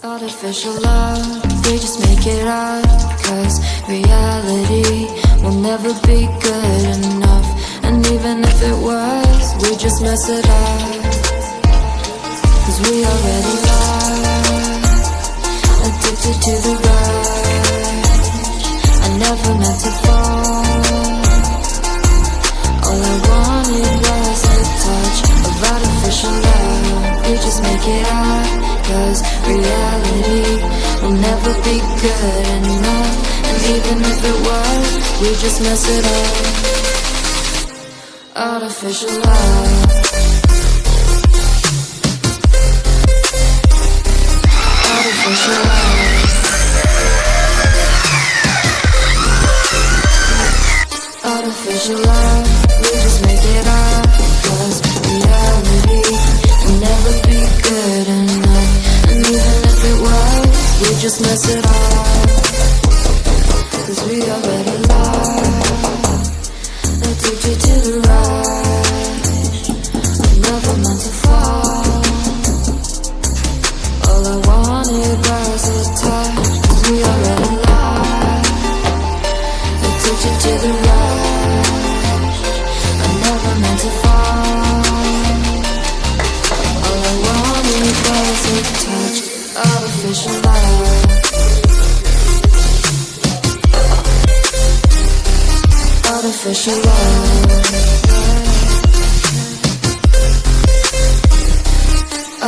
Artificial love, we just make it up, 'cause reality will never be good enough. And even if it was, we just mess it up, 'cause we already lost, addicted to the rush. I never meant to fall. All I wanted was a touch of artificial love. We just make it up, 'cause reality will never be good enough. And even if it was, we just mess it up. Artificial love. Artificial love. Artificial love. We just make it up, 'cause reality will never be good enough. And even if it was, we just mess it up, 'cause we already lost, addicted to the rush. I never meant to fall. All I wanted was a touch, 'cause we already lost, addicted to the rush. I never meant to fall. All I wanted was a touch. Artificial love. Artificial love.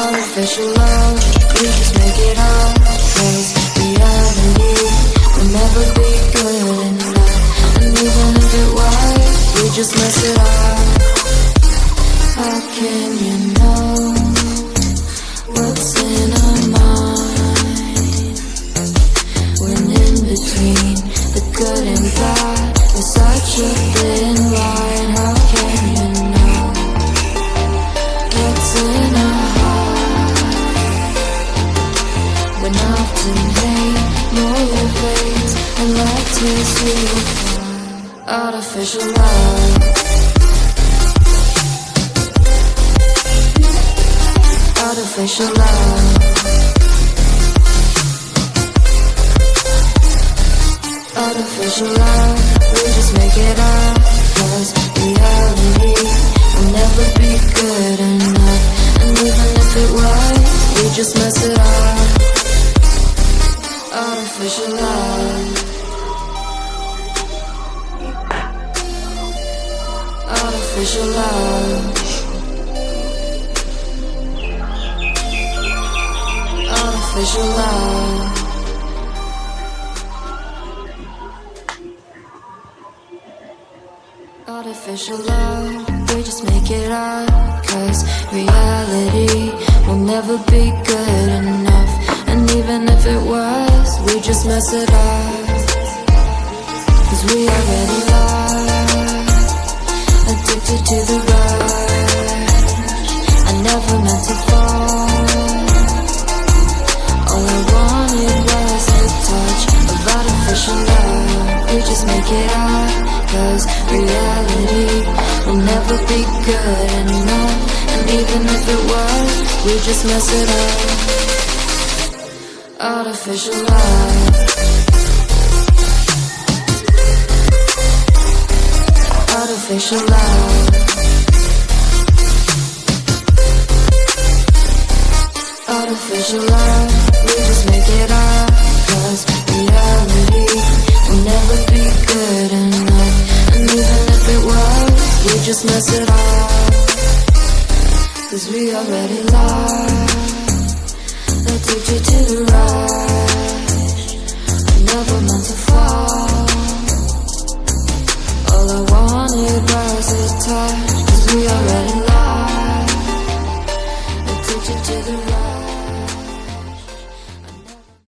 Artificial love. We just make it up, 'cause reality will never be good enough. And even if it was, we just mess it up. How can you know what's in our mind, when in between the good and bad there's such a thin line? How can you know what's in our heart, when often hate motivates and love tears you apart? Artificial love. Artificial love. Artificial love. We just make it up, 'cause reality will never be good enough. And even if it was, we just mess it up. Artificial love. Artificial love. Artificial love. Artificial love. We just make it up, 'cause reality will never be good enough. And even if it was, we just mess it up, 'cause we already lost, addicted to the rush. I never meant to fall. All I wanted was a touch of artificial love. We just make it up, 'cause reality will never be good enough. And even if it was, we just mess it up. Artificial love. Artificial love. Artificial love. We just make it up, 'cause reality will never be good enough. And even if it was, we just mess it up, 'cause we already lost, addicted to the rush. I never meant to fall. All I wanted was a touch.